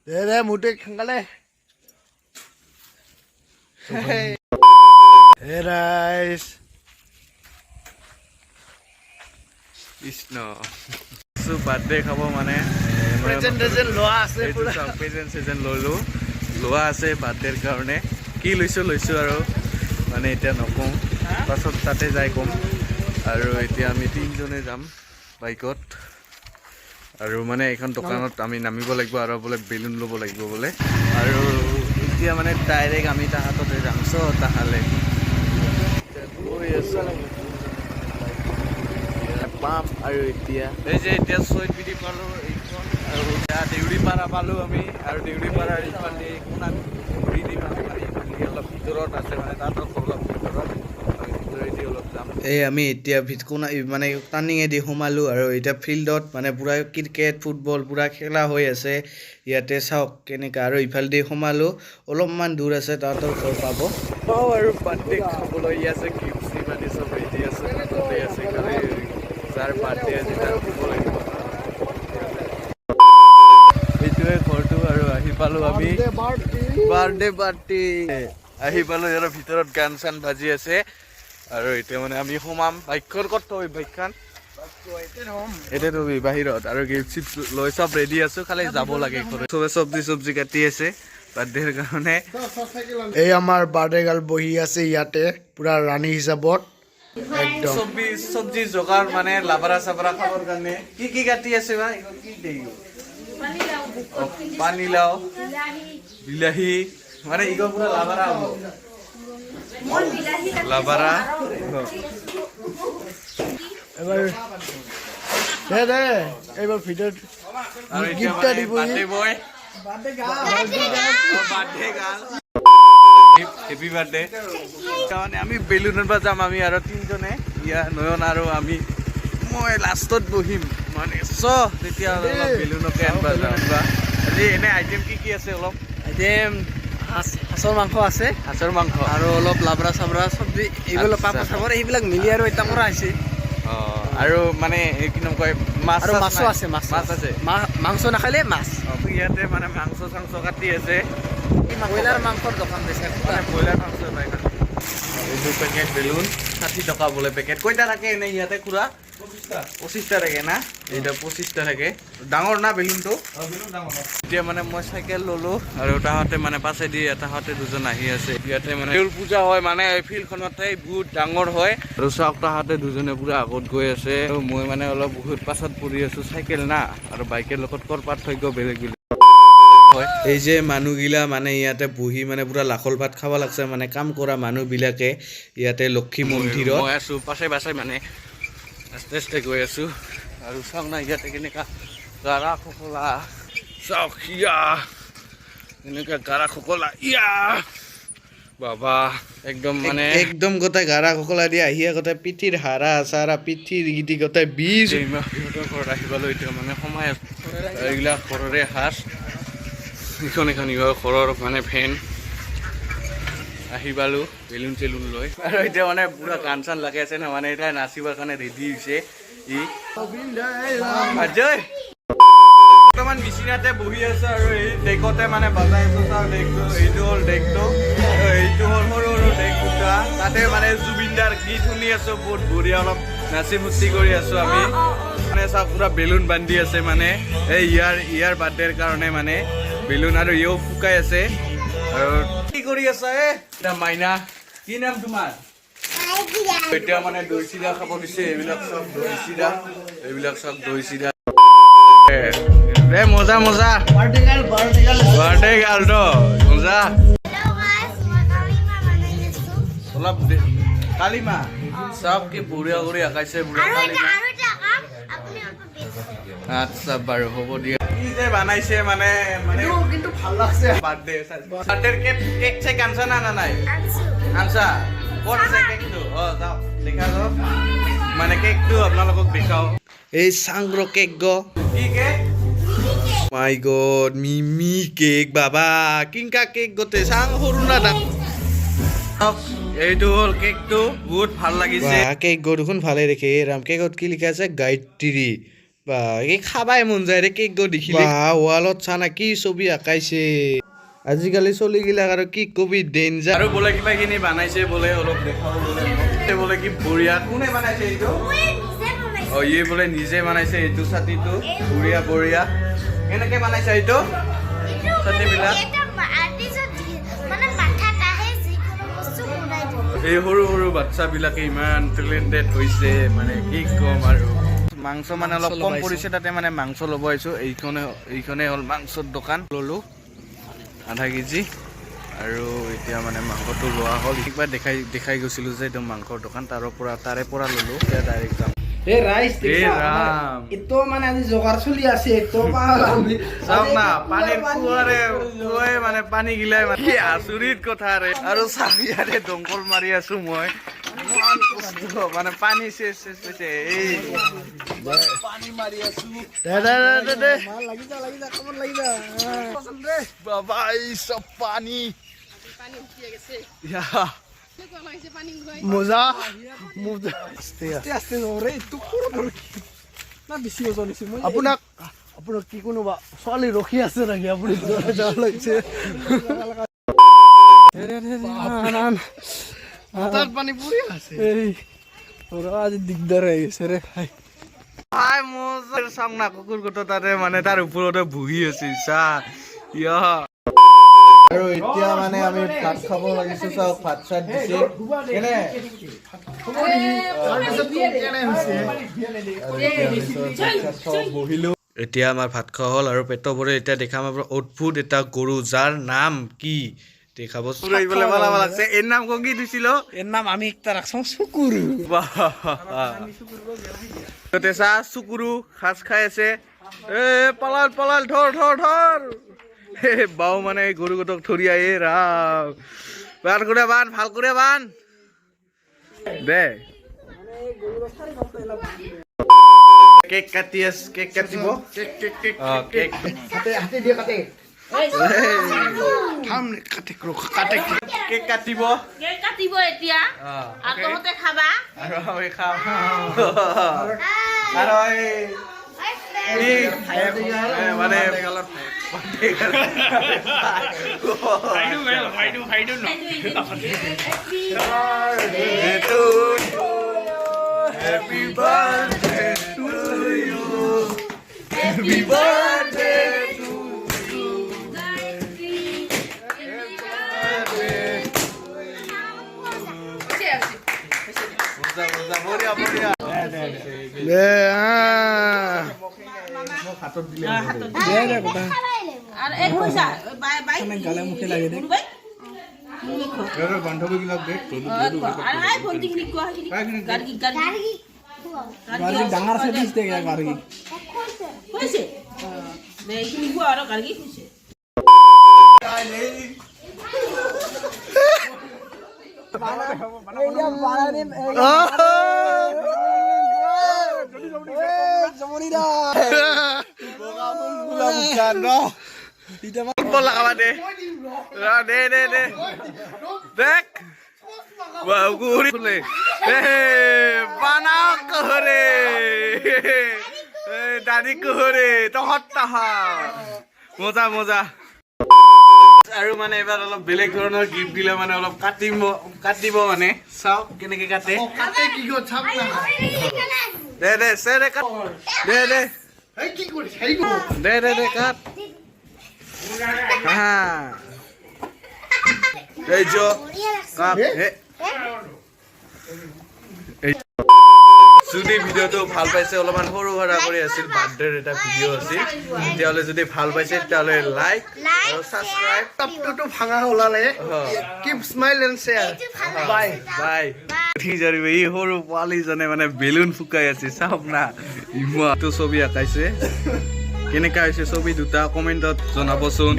দে মোটে খাঙ্গালে হে rice Krishna birthday খাব মানে প্ৰেজেন্টেশন লোৱা আছে পুৰা প্ৰেজেন্ট ললো লোৱা আছে বাৰ্থডেৰ কাৰণে কি লৈছো আৰু মানে এতিয়া নকওঁ পাছত তাতে যাই ক'ম আৰু এতিয়া আমি তিনিজনে যাম বাইকত আৰু মানে এইখন দোকানত আমি নামিব লাগিব আৰু বোলে বেলুন ল'ব লাগিব বোলে আৰু এতিয়া মানে ডাইৰেক্ট আমি তাহাঁততে যাম তাহালে গৈ আছো পাম আৰু এতিয়া এই যে এতিয়া চৈতবিধি পালোঁ এইখন আৰু এতিয়া দেউৰীপাৰা পালোঁ আমি আৰু দেউৰীপাৰাৰ ইফালে কোনাত ঘূৰি দিম আমি মানে অলপ ভিতৰত আছে মানে তাত অলপ ভিতৰত এই আমি এতিয়া কোনা মানে টাৰ্ণিঙেদি সোমালোঁ আৰু এতিয়া ফিল্ডত মানে পূৰা ক্ৰিকেট ফুটবল পূৰা খেলা হৈ আছে ইয়াতে চাওক কেনেকৈ আৰু ইফালেদি সোমালোঁ অলপমান দূৰ আছে তাহাঁতৰ ঘৰ পাব আৰু বাৰ্থডে খাবলৈ আছে কিপচি মানে চব ৰেডি আছে তাতে আছে খালি যাৰ বাৰ্থডে আছে তাৰ দিব লাগিব এইটোৱে ঘৰটো আৰু আহি পালোঁ আমি বাৰ্থডে পাৰ্টি আহি পালোঁ ইয়াৰ ভিতৰত গান চান বাজি আছে আৰু এতিয়া মানে আমি সোমাম বাইকখন ক'ত থবি বাইকখন এতিয়া থবি বাহিৰত আৰু গিফ্ট চিফ্ট লৈ চব ৰেডি আছো খালি যাব লাগে চবে চব্জি কাটি আছে বাৰ্থডেৰ কাৰণে এই আমাৰ বাৰ্থডে গাৰ্ল বহি আছে ইয়াতে পুৰা ৰাণী হিচাপত একদম চব্জি যোগাৰ মানে লাবৰা চাবৰা খাবৰ কাৰণে কি কাটি আছে বা কি দেই পানীলাও বিলাহী মানে ইগো পুৰা লাবৰা হ'ব লাবৰা এবাৰ দে এবাৰ ভিডিওত গিফটটা দিব হেপি বাৰ্থডে মানে আমি বেলুনৰ পৰা যাম আমি আৰু তিনিজনে ইয়াৰ নয়ন আৰু আমি মই লাষ্টত বহিম মানে তেতিয়া অলপ বেলুনকে আনিব যাম আজি এনে আইটেম কি আছে অলপ আইটেম হাঁচৰ মাংস আছে হাঁচৰ মাংস আৰু অলপ লাবৰা চাবৰা চব্জি এইবিলাক পাপৰ চাপৰ এইবিলাক মিলি আৰু এটা কৰা হৈছে আৰু মানে কি নাম কয় মাছ আৰু মাছো আছে মাছ আছে মাংস নাখালে মাছ ইয়াতে মানে মাংস চাংস কাটি আছে ব্ৰইলাৰ মাংসৰ দোকান দিছে মানে ব্ৰইলাৰ মাংস পাই এইটো পেকেট বেলুন 60 টকা বোলে পেকেট কেইটা থাকে এনেই ইয়াতে খুৰা 25টা থাকে না এইটা 25টা থাকে ডাঙৰ না বেলুনটো এতিয়া মানে মই চাইকেল ললো আৰু তাহাঁতে মানে পাছেদি তাহাঁতে দুজন আহি আছে ইয়াতে মানে দেউল পূজা হয় মানে এই ফিল্ডখনতে বহুত ডাঙৰ হয় আৰু চাওক তাহাঁতে দুজনে পুৰা আগত গৈ আছে আৰু মই মানে অলপ বহুত পাছত পৰি আছো চাইকেল না আৰু বাইকেৰ লগত কৰ পাৰ্থক্য বেলেগ এই যে মানুহগিলা মানে ইয়াতে বহি মানে পুৰা লাখল ভাত খাব লাগছে মানে কাম কৰা মানুহবিলাকে ইয়াতে লক্ষী মন্দিৰত মই আছো পাছে মানে আস্তে গৈ আছো আৰু চাওক না ইয়াতে কেনেকা গাৰা খোকলা চাওক এনেকা গাৰা খোকলা বাবা একদম গোটেই গাৰা খোকলা দি আহি গোটেই পিঠিৰ হাৰা চাৰা পিঠিৰ গিটি গোটেই বীজ সিহঁতৰ ঘৰত আহিবলৈ এতিয়া মানে সময় এইবিলাক ঘৰৰে সাজ এখন ঘৰৰ মানে ফেন আহি পালোঁ বেলুন চেলুন লৈ আৰু এতিয়া মানে পুৰা গান চান লাগি আছে ন মানে এতিয়া নাচিবৰ কাৰণে ৰেডি হৈছে বৰ্তমান বিচনাতে বহি আছে আৰু এই ডেকতে মানে বাজাই আছো চাওঁ ডেকটো এইটো হ'ল ডেকটো আৰু এইটো হ'ল সৰু ডেক দুটা তাতে মানে জুবিনদাৰ গীত শুনি আছো বহুত বঢ়িয়া অলপ নাচি ফুৰ্তি কৰি আছো আমি মানে চাওঁ পুৰা বেলুন বান্ধি আছে মানে এই ইয়াৰ বাৰ্থডেৰ কাৰণে মানে বেলুন আৰু ইও ফুকাই আছে আৰু কি কৰি আছা এটা মাইনা কি নাম তোমাৰ এতিয়া মানে দৈ চিৰা খাব দিছে এইবিলাক চব দৈ চিৰা মজা বাৰ্থডে গাৰ্ল মজা অলপ কালিমা চব কি বুঢ়িয়া কৰি আঁকাইছে বুঢ়া কালিমা আচ্ছা বাৰু হ'ব দিয়া কি যে বানাইছে মানে কিন্তু ভাল লাগছে বাৰ্থডেৰ কেক চেক আনছা না নাই আনছা ক'ত আছে কেকটো যাওক দেখা যাওক মানে কেকটো আপোনালোকক দেখাও এই চাংগ্ৰ কেক কি কেক মাই গড মিমি কেক বাবা কিংকা কেক গোটেই চাং সৰু না এইটো হ'ল কেকটো বহুত ভাল লাগিছে কেক দেখোন ভালে দেখে ৰাম কেকত কি লিখা আছে গায়ত্ৰী বা এই খাবাই মন যায় ৰে কেক গো দেখিলে ৱালত চানা কি ছবি আঁকাইছে আজিকালি চলিগিলাক আৰু কি কবি ডেঞ্জাৰ আৰু বোলে কিবা কিনি বানাইছে বোলে অলপ দেখাও বোলে কি বঢ়িয়া কোনে বানাইছে এইটো অ ইয়ে বোলে নিজে বানাইছে এইটো ছাতিটো বঢ়িয়া বঢ়িয়া কেনেকে বানাইছে এইটো ছাতিবিলাক এই সৰু সৰু বাচ্চাবিলাকে ইমান টেলেণ্টেড হৈছে মানে কি ক'ম আৰু মাংস মানে অলপ কম পৰিছে তাতে মানে মাংস ল'ব আহিছোঁ এইখনে হ'ল মাংসৰ দোকান ল'লোঁ আধা কেজি আৰু এতিয়া মানে মাংসটো লোৱা হ'ল একবাৰ দেখাই গৈছিলোঁ যে একদম মাংসৰ দোকান তাৰে পৰা ল'লোঁ এতিয়া ডাইৰেক্ট যাম এই ৰাইজ এইটো মানে আজি জোগাৰ চলি আছে চাওক না পানীৰ কুঁৱাৰে মানে পানী গিলাই মানে আচৰিত কথা ৰে আৰু চাওক ইয়াতে দমকল মাৰি আছো মই ইমান কষ্ট মানে পানী চেচ হৈছে এই পানী মাৰি আছো দে লাগি যা কামত লাগি যা বাবা এই সব পানী উঠি গেছে মজা আপোনাক কি কোনোবা ছোৱালী ৰখি আছে নেকি আপুনি লাগিছে পানী পৰি আছে আজি দিগদাৰ হৈ গৈছে ৰে চাম না কুকুৰ কটা তাতে মানে তাৰ ওপৰতে বহি আছে চা আৰু এতিয়া মানে আমি ভাত খাব লাগিছো চাওক ভাত চাত দিছে কেনে বহিলো এতিয়া আমাৰ ভাত খোৱা হ'ল আৰু পেটৰ ভৰে এতিয়া দেখাম আপোনাৰ অদ্ভুত এটা গৰু যাৰ নাম কি দেখাব লাগছে এর নাম কি দিছিল এর নাম আমি একটা রাখছাম শুকুরু চা শুকুরু খাস খাই আছে এ পালাল ধর বাও মানে গরু গতক ধরি আয়ে রাম ভাল করে বান দে কেক কাটিব কেক হাতে দিয়ে কাটে কেক কাটিব এতিয়া আৰু তহঁতে খাবা আৰু আমি খাম আৰু মানে Happy birthday to you. Happy birthday to you. বান্ধৱী বিলাক দেখ ডাঙৰ আছে দিছে গাড়ী লগাবা দে দেখ গুৰি বানাও কহৰে দাদি কহৰে তহঁত মজা আৰু মানে এবাৰ অলপ বেলেগ ধৰণৰ গিফ্ট দিলে মানে অলপ কাটিব মানে চাওক কেনেকে কাটে দে কাট যদি ভিডিঅ'টো ভাল পাইছে অলপমান সৰু সুৰা কৰি আছিল বাৰ্থডেৰ এটা ভিডিঅ' আছিল তেতিয়াহ'লে যদি ভাল পাইছে তেতিয়াহ'লে লাইক আৰু ছাবস্ক্ৰাইব টপটো ভাঙা ওলালে কিপ স্মাইল এণ্ড শ্বেয়াৰ বাই এই সৰু পোৱালীজনে মানে বেলুন ফুকাই আছে চাওক না ইমানটো ছবি আঁকাইছে কেনেকা হৈছে ছবি দুটা কমেণ্টত জনাবচোন